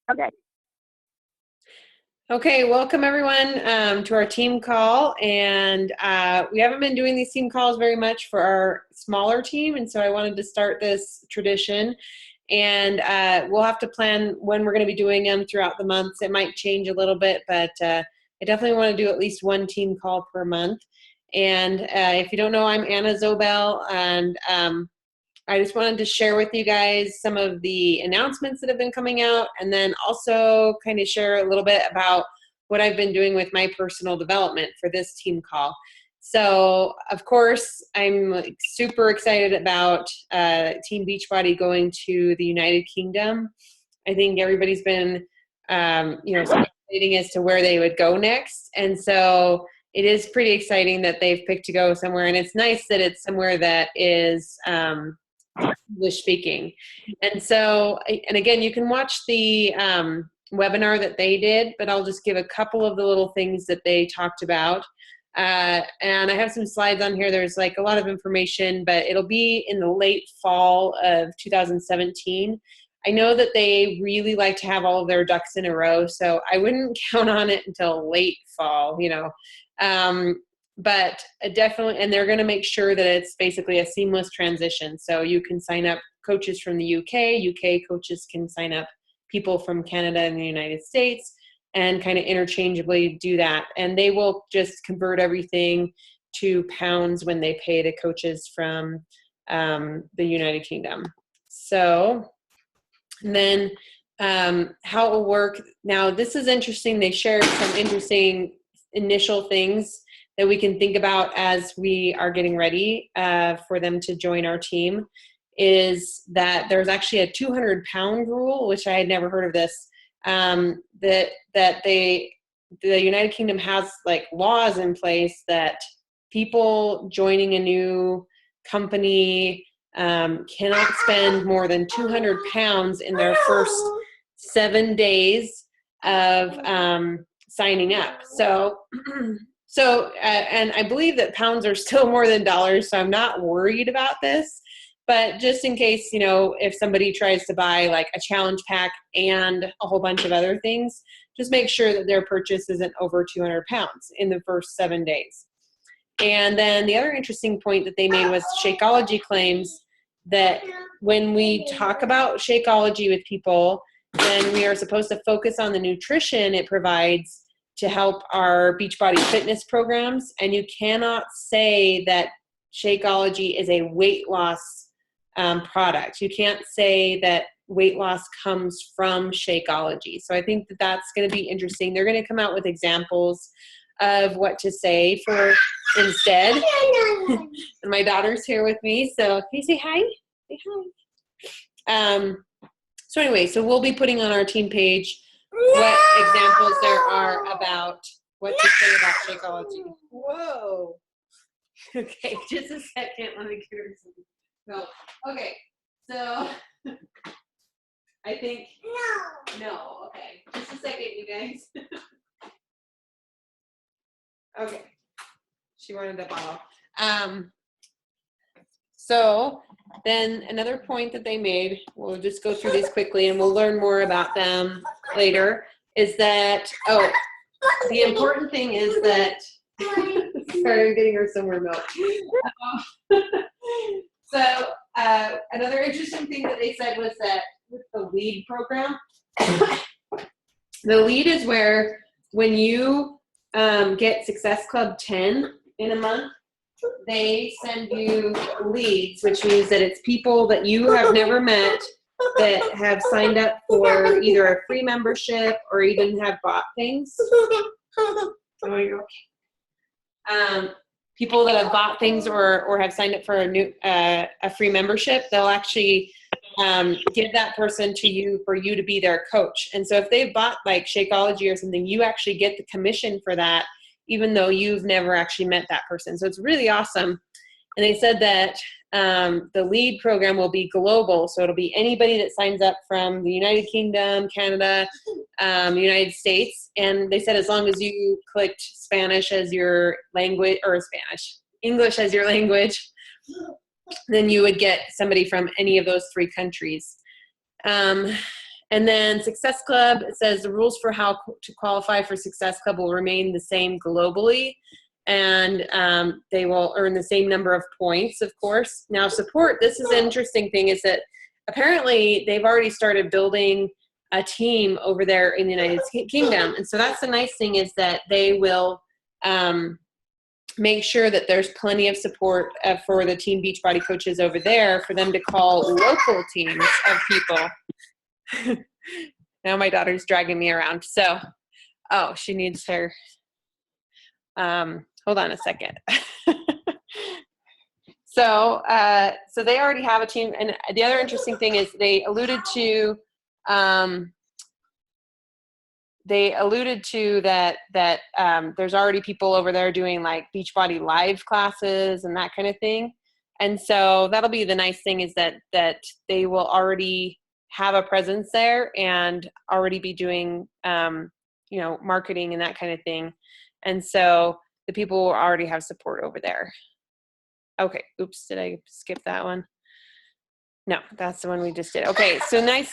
Okay. Okay, welcome everyone to our team call. And we haven't been doing these team calls very much for our smaller team, and so I wanted to start this tradition. And we'll have to plan when we're going to be doing them throughout the months. It might change a little bit, but I definitely want to do at least one team call per month. And if you don't know, I'm Anna Zobel, and I just wanted to share with you guys some of the announcements that have been coming out, and then also kind of share a little bit about what I've been doing with my personal development for this team call. So, of course, I'm super excited about Team Beachbody going to the United Kingdom. I think everybody's been, speculating as to where they would go next, and so it is pretty exciting that they've picked to go somewhere, and it's nice that it's somewhere that is English speaking. And so, and again, you can watch the webinar that they did, but I'll just give a couple of the little things that they talked about. And I have some slides on here. There's like a lot of information, but it'll be in the late fall of 2017. I know that they really like to have all of their ducks in a row, so I wouldn't count on it until late fall, but definitely, and they're going to make sure that it's basically a seamless transition. So you can sign up coaches from the UK coaches can sign up people from Canada and the United States, and kind of interchangeably do that. And they will just convert everything to pounds when they pay the coaches from the United Kingdom. So, and then how it will work. Now, this is interesting. They shared some interesting initial things that we can think about as we are getting ready for them to join our team, is that there's actually a 200-pound rule, which I had never heard of this, that the United Kingdom has like laws in place that people joining a new company cannot spend more than 200 pounds in their first 7 days of signing up. So, and I believe that pounds are still more than dollars, so I'm not worried about this. But just in case, if somebody tries to buy like a challenge pack and a whole bunch of other things, just make sure that their purchase isn't over 200 pounds in the first 7 days. And then the other interesting point that they made was Shakeology claims that when we talk about Shakeology with people, then we are supposed to focus on the nutrition it provides to help our Beachbody fitness programs. And you cannot say that Shakeology is a weight loss product. You can't say that weight loss comes from Shakeology. So I think that that's going to be interesting. They're going to come out with examples of what to say for instead. And my daughter's here with me, so can you say hi? Say hi. So anyway, so we'll be putting on our team page what examples there are about what to say about Shakeology. Whoa. Okay, just a second. Let me get her some. No. Okay, so I think. No. Okay, just a second, you guys. Okay, she wanted a bottle. So then another point that they made, we'll just go through these quickly and we'll learn more about them later, is that, the important thing is that, sorry, I'm getting her some more milk. So another interesting thing that they said was that with the LEAD program, the LEAD is where when you get Success Club 10 in a month, they send you leads, which means that it's people that you have never met that have signed up for either a free membership or even have bought things. Oh, you're okay. People that have bought things or have signed up for a free membership, they'll actually give that person to you for you to be their coach. And so if they've bought like Shakeology or something, you actually get the commission for that, even though you've never actually met that person. So it's really awesome. And they said that the LEAD program will be global. So it'll be anybody that signs up from the United Kingdom, Canada, United States. And they said as long as you clicked Spanish as your language, or English as your language, then you would get somebody from any of those 3 countries. And then Success Club, it says the rules for how to qualify for Success Club will remain the same globally, and they will earn the same number of points, of course. Now support, this is an interesting thing, is that apparently they've already started building a team over there in the United Kingdom. And so that's the nice thing, is that they will make sure that there's plenty of support for the Team Beachbody coaches over there for them to call local teams of people. Now my daughter's dragging me around. So, oh, she needs her, hold on a second. So they already have a team. And the other interesting thing is they alluded to that there's already people over there doing like Beachbody live classes and that kind of thing. And so that'll be the nice thing, is that they will already have a presence there and already be doing, marketing and that kind of thing. And so the people will already have support over there. Okay. Oops. Did I skip that one? No, that's the one we just did. Okay. So nice.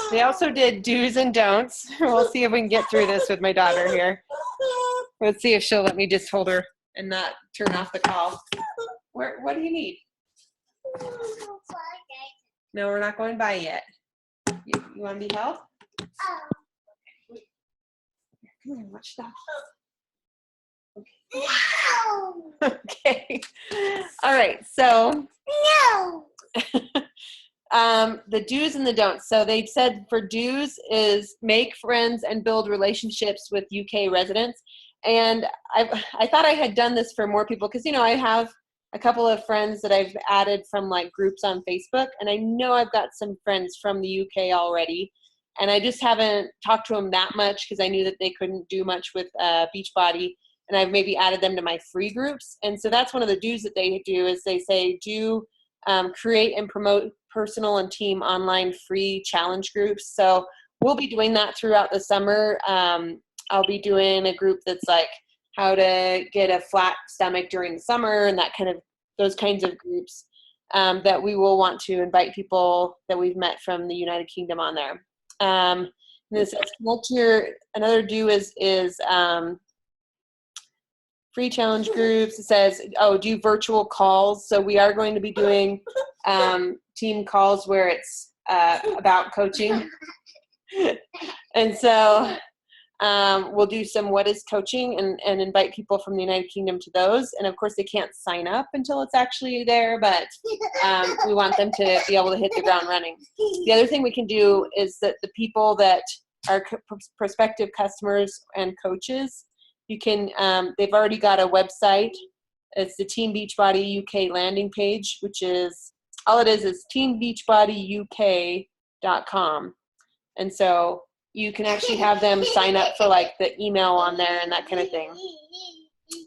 They also did do's and don'ts. We'll see if we can get through this with my daughter here. Let's see if she'll let me just hold her and not turn off the call. What do you need? No, we're not going by yet. You want to be held? Okay. Come here, watch that. Okay. Okay. All right. So the do's and the don'ts. So they've said for do's is make friends and build relationships with UK residents. And I thought I had done this for more people, because I have a couple of friends that I've added from like groups on Facebook, and I know I've got some friends from the UK already, and I just haven't talked to them that much because I knew that they couldn't do much with Beachbody. And I've maybe added them to my free groups. And so that's one of the do's that they do, is they say create and promote personal and team online free challenge groups. So we'll be doing that throughout the summer. I'll be doing a group that's like how to get a flat stomach during the summer, and those kinds of groups that we will want to invite people that we've met from the United Kingdom on there. And this another do is free challenge groups. It says, do virtual calls. So we are going to be doing team calls where it's about coaching. And so we'll do some what is coaching and invite people from the United Kingdom to those. And of course they can't sign up until it's actually there, but we want them to be able to hit the ground running. The other thing we can do is that the people that are prospective customers and coaches, you can, they've already got a website. It's the Team Beachbody UK landing page, which is, all it is teambeachbodyuk.com. And so you can actually have them sign up for like the email on there and that kind of thing.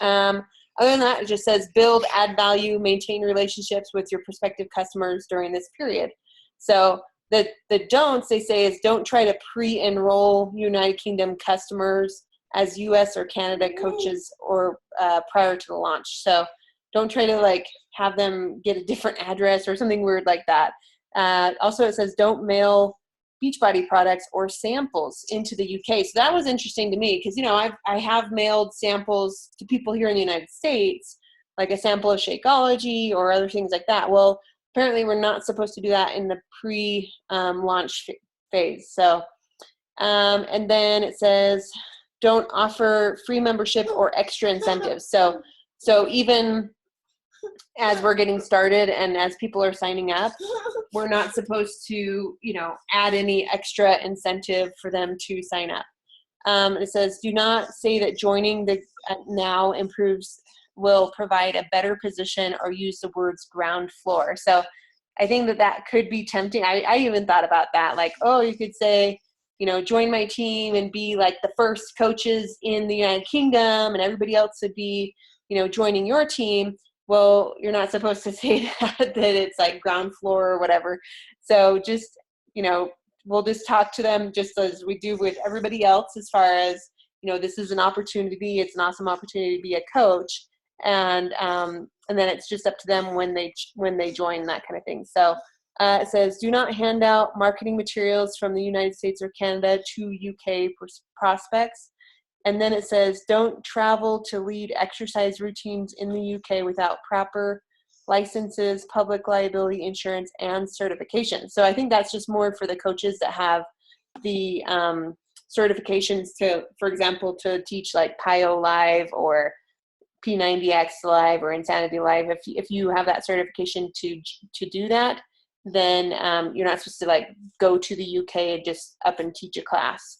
Other than that, it just says build, add value, maintain relationships with your prospective customers during this period. So the don'ts, they say, is don't try to pre-enroll United Kingdom customers as US or Canada coaches or prior to the launch. So don't try to like have them get a different address or something weird like that. Also, it says don't mail Beachbody products or samples into the UK. So that was interesting to me because, I have mailed samples to people here in the United States, like a sample of Shakeology or other things like that. Well, apparently we're not supposed to do that in the pre-launch phase. So, and then it says, don't offer free membership or extra incentives. So even as we're getting started and as people are signing up, we're not supposed to, add any extra incentive for them to sign up. It says, do not say that joining the now will provide a better position or use the words ground floor. So I think that could be tempting. I even thought about that. Like, you could say, join my team and be like the first coaches in the United Kingdom and everybody else would be, joining your team. Well, you're not supposed to say that it's like ground floor or whatever. So just, we'll just talk to them just as we do with everybody else as far as, this is an opportunity. It's an awesome opportunity to be a coach. And then it's just up to them when they join, that kind of thing. So It says, do not hand out marketing materials from the United States or Canada to UK prospects. And then it says, don't travel to lead exercise routines in the UK without proper licenses, public liability insurance, and certification. So I think that's just more for the coaches that have the certifications to, for example, to teach like PIO Live or P90X Live or Insanity Live. If you have that certification to do that, then you're not supposed to like go to the UK and just up and teach a class.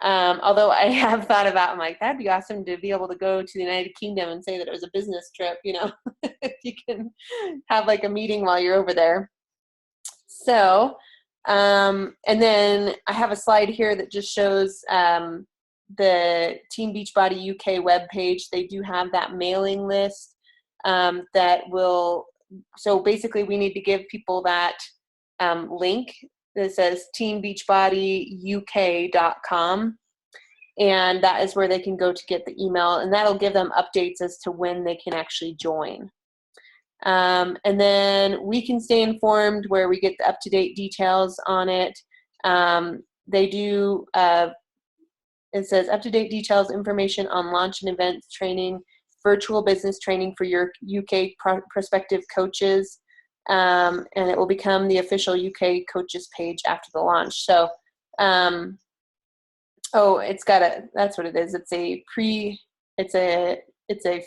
Although I have thought about, I'm like, that'd be awesome to be able to go to the United Kingdom and say that it was a business trip, you know, if you can have like a meeting while you're over there. So, and then I have a slide here that just shows the Team Beachbody UK webpage. They do have that mailing list that will, so basically we need to give people that link that says teambeachbodyuk.com, and that is where they can go to get the email, and that'll give them updates as to when they can actually join. And then we can stay informed where we get the up-to-date details on it. They do, it says up-to-date details, information on launch and events training, virtual business training for your UK prospective coaches. And it will become the official UK coaches page after the launch. So, it's got that's what it is. It's a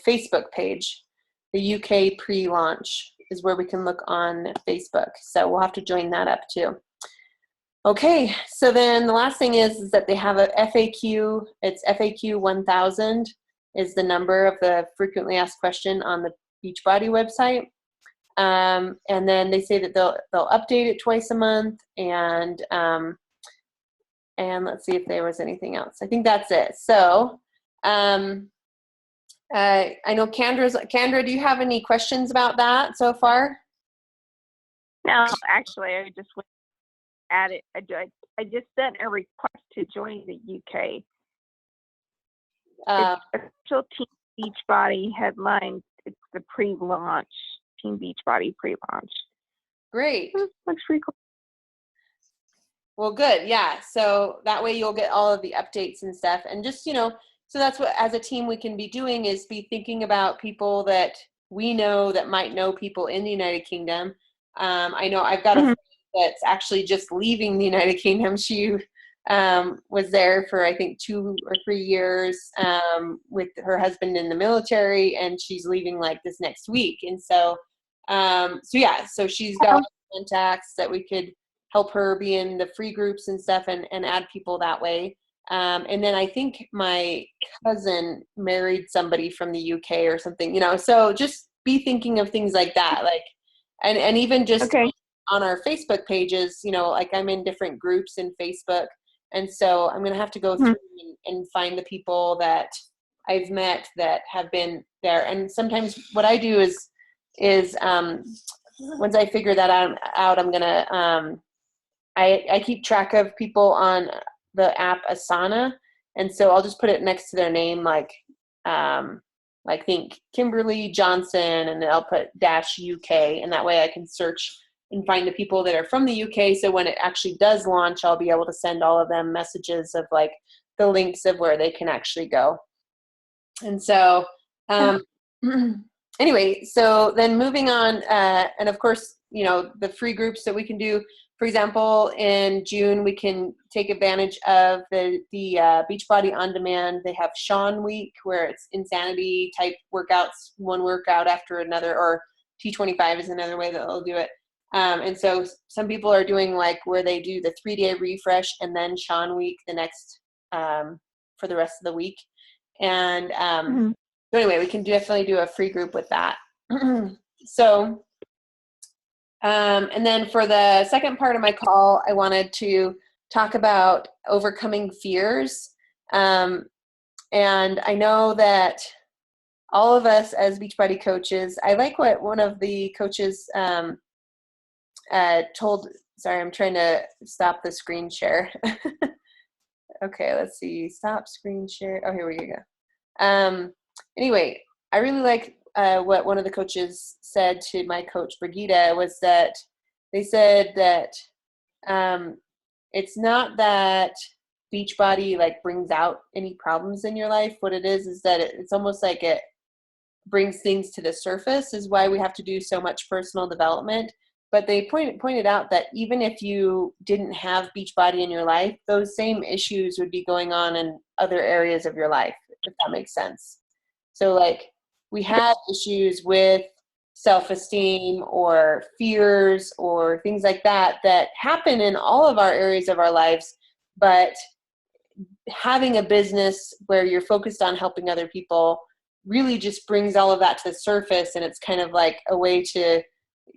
Facebook page. The UK pre-launch is where we can look on Facebook. So we'll have to join that up too. Okay, so then the last thing is that they have a FAQ. It's FAQ 1000 is the number of the frequently asked question on the Beachbody website. And then they say that they'll update it twice a month, and let's see if there was anything else. I think that's it. So I know Kendra, do you have any questions about that so far? No, actually, I just went at it. I just sent a request to join the UK. It's official Team Beachbody headline. It's the pre-launch. Team Beachbody pre-launch. Great. Looks pretty cool. Well, good. Yeah. So that way you'll get all of the updates and stuff. And just, you know, so that's what as a team we can be doing is be thinking about people that we know that might know people in the United Kingdom. I know I've got a friend that's actually just leaving the United Kingdom. She was there for, I think, 2 or 3 years with her husband in the military, and she's leaving like this next week. And so, so she's got contacts that we could help her be in the free groups and stuff and add people that way. And then I think my cousin married somebody from the UK or something, you know, so just be thinking of things like that. Like, and even just on our Facebook pages, you know, like I'm in different groups in Facebook. And so I'm going to have to go through and find the people that I've met that have been there. And sometimes what I do is once I figure that out, I'm going to, I keep track of people on the app Asana. And so I'll just put it next to their name, like think Kimberly Johnson, and then I'll put -UK. And that way I can search and find the people that are from the UK. So when it actually does launch, I'll be able to send all of them messages of like the links of where they can actually go. And so, anyway, so then moving on, and of course, you know, the free groups that we can do. For example, in June, we can take advantage of the Beachbody On Demand. They have Sean Week, where it's insanity type workouts, one workout after another, or T25 is another way that they'll do it. And so some people are doing like where they do the 3-day refresh and then Sean Week the next for the rest of the week. And so anyway, we can definitely do a free group with that. So. And then for the second part of my call, I wanted to talk about overcoming fears. And I know that all of us as Beachbody coaches, I like what one of the coaches told, sorry, I'm trying to stop the screen share. Okay, let's see, stop screen share. Oh, here we go. Anyway, I really like what one of the coaches said to my coach, Brigitte, was that they said that it's not that Beachbody like brings out any problems in your life. What it is that it's almost like it brings things to the surface, is why we have to do so much personal development. But they pointed out that even if you didn't have Beachbody in your life, those same issues would be going on in other areas of your life, if that makes sense. So like we have issues with self-esteem or fears or things like that that happen in all of our areas of our lives, but having a business where you're focused on helping other people really just brings all of that to the surface. And it's kind of like a way to,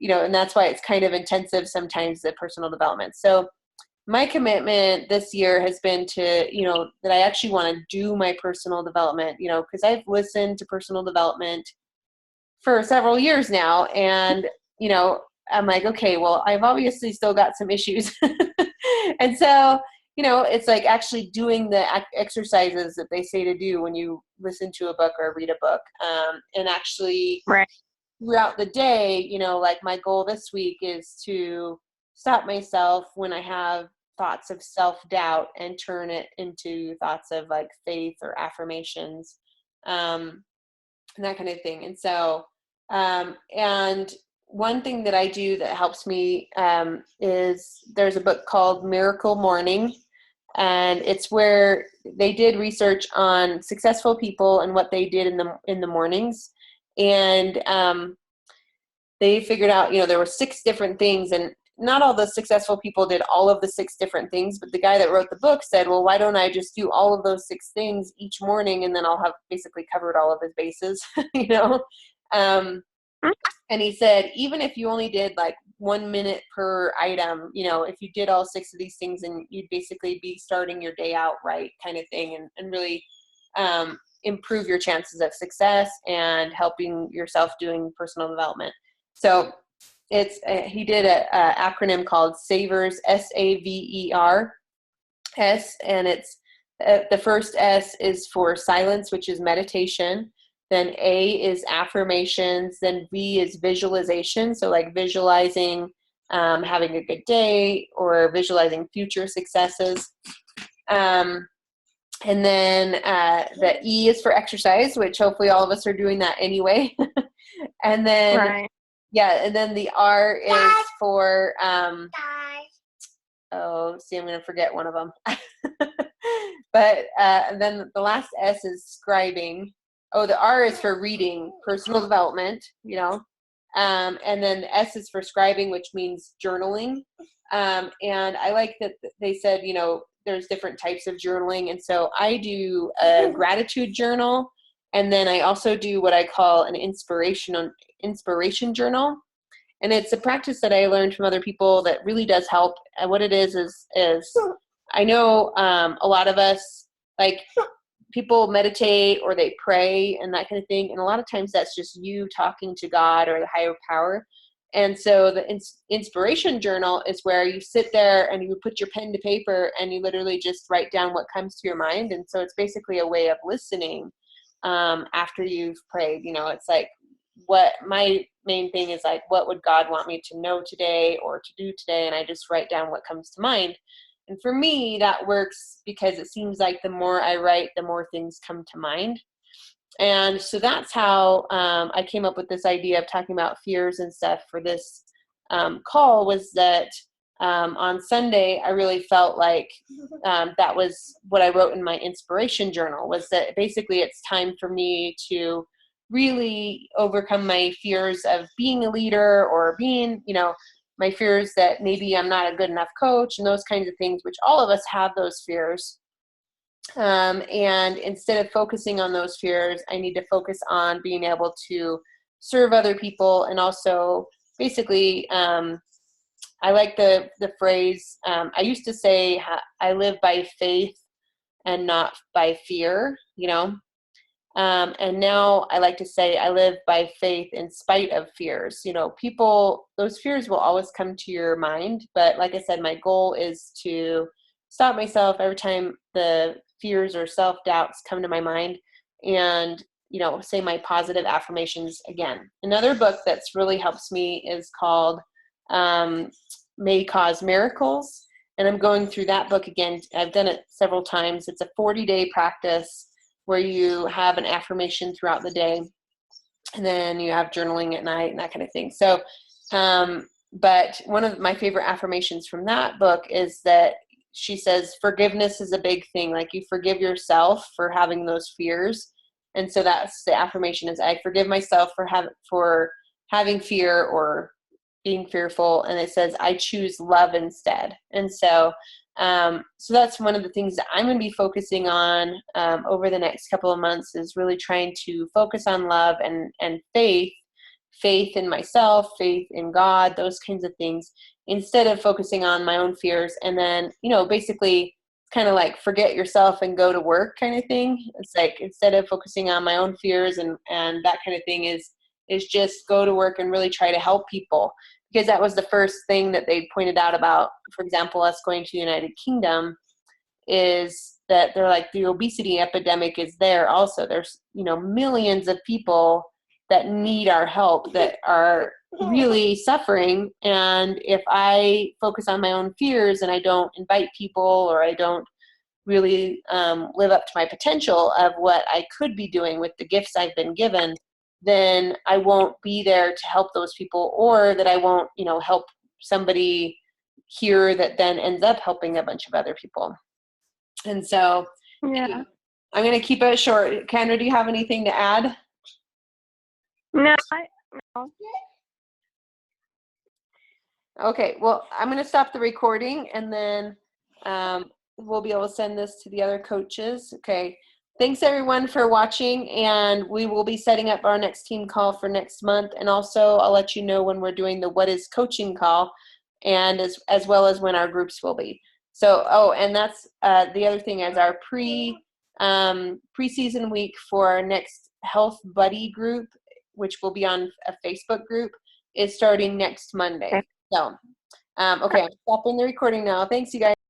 and that's why it's kind of intensive sometimes, the personal development. So my commitment this year has been to, that I actually want to do my personal development, because I've listened to personal development for several years now. And, I'm like, okay, well, I've obviously still got some issues. And so, it's like actually doing the exercises that they say to do when you listen to a book or read a book, and actually right. throughout the day, like my goal this week is to stop myself when I have thoughts of self-doubt and turn it into thoughts of like faith or affirmations, and that kind of thing. And so, and one thing that I do that helps me is there's a book called Miracle Morning. And it's where they did research on successful people and what they did in the mornings. And they figured out, there were 6 different things, and not all the successful people did all of the 6 different things, but the guy that wrote the book said, well, why don't I just do all of those 6 things each morning, and then I'll have basically covered all of his bases, and he said, even if you only did like 1 minute per item, if you did all 6 of these things, and you'd basically be starting your day out right, kind of thing, and really improve your chances of success and helping yourself doing personal development. So it's he did a acronym called SAVERS, SAVERS, and it's the first S is for silence, which is meditation. Then A is affirmations. Then V is visualization. So like visualizing having a good day or visualizing future successes. And then the E is for exercise, which hopefully all of us are doing that anyway. And then, right. and then the R is for, I'm going to forget one of them. But and then the last S is scribing. The R is for reading, personal development, and then the S is for scribing, which means journaling. And I like that they said, there's different types of journaling. And so I do a gratitude journal. And then I also do what I call an inspiration journal. And it's a practice that I learned from other people that really does help. And what it is I know a lot of us, like, people meditate or they pray and that kind of thing. And a lot of times that's just you talking to God or the higher power. And so the inspiration journal is where you sit there and you put your pen to paper and you literally just write down what comes to your mind. And so it's basically a way of listening after you've prayed. It's like, what my main thing is, like, what would God want me to know today or to do today? And I just write down what comes to mind. And for me, that works because it seems like the more I write, the more things come to mind. And so that's how I came up with this idea of talking about fears and stuff for this call, was that on Sunday, I really felt like that was what I wrote in my inspiration journal, was that basically it's time for me to really overcome my fears of being a leader or being, my fears that maybe I'm not a good enough coach and those kinds of things, which all of us have those fears. And instead of focusing on those fears, I need to focus on being able to serve other people. And also basically, I like the phrase, I used to say, I live by faith and not by fear, and now I like to say I live by faith in spite of fears. People, those fears will always come to your mind. But like I said, my goal is to stop myself every time the fears or self-doubts come to my mind and, say my positive affirmations again. Another book that's really helps me is called may cause miracles. And I'm going through that book again. I've done it several times. It's a 40-day practice where you have an affirmation throughout the day, and then you have journaling at night and that kind of thing. So, but one of my favorite affirmations from that book is that she says forgiveness is a big thing. Like, you forgive yourself for having those fears. And so that's the affirmation, is I forgive myself for having fear or being fearful. And it says, I choose love instead. And so, so that's one of the things that I'm going to be focusing on over the next couple of months, is really trying to focus on love and faith in myself, faith in God, those kinds of things, instead of focusing on my own fears. And then, basically kind of like forget yourself and go to work kind of thing. It's like, instead of focusing on my own fears and that kind of thing, is just go to work and really try to help people. Because that was the first thing that they pointed out about, for example, us going to the United Kingdom, is that they're like, the obesity epidemic is there also. There's, millions of people that need our help, that are really suffering. And if I focus on my own fears and I don't invite people, or I don't really live up to my potential of what I could be doing with the gifts I've been given, then I won't be there to help those people, or that I won't, help somebody here that then ends up helping a bunch of other people. And so Yeah. I'm going to keep it short. Kendra, do you have anything to add? No. Okay, well, I'm going to stop the recording, and then we'll be able to send this to the other coaches. Okay. Thanks everyone for watching, and we will be setting up our next team call for next month. And also I'll let you know when we're doing the What is Coaching call, and as well as when our groups will be. So, and that's the other thing, is our preseason week for our next Health Buddy group, which will be on a Facebook group, is starting next Monday. Okay. So, okay, I'm stopping the recording now. Thanks, you guys.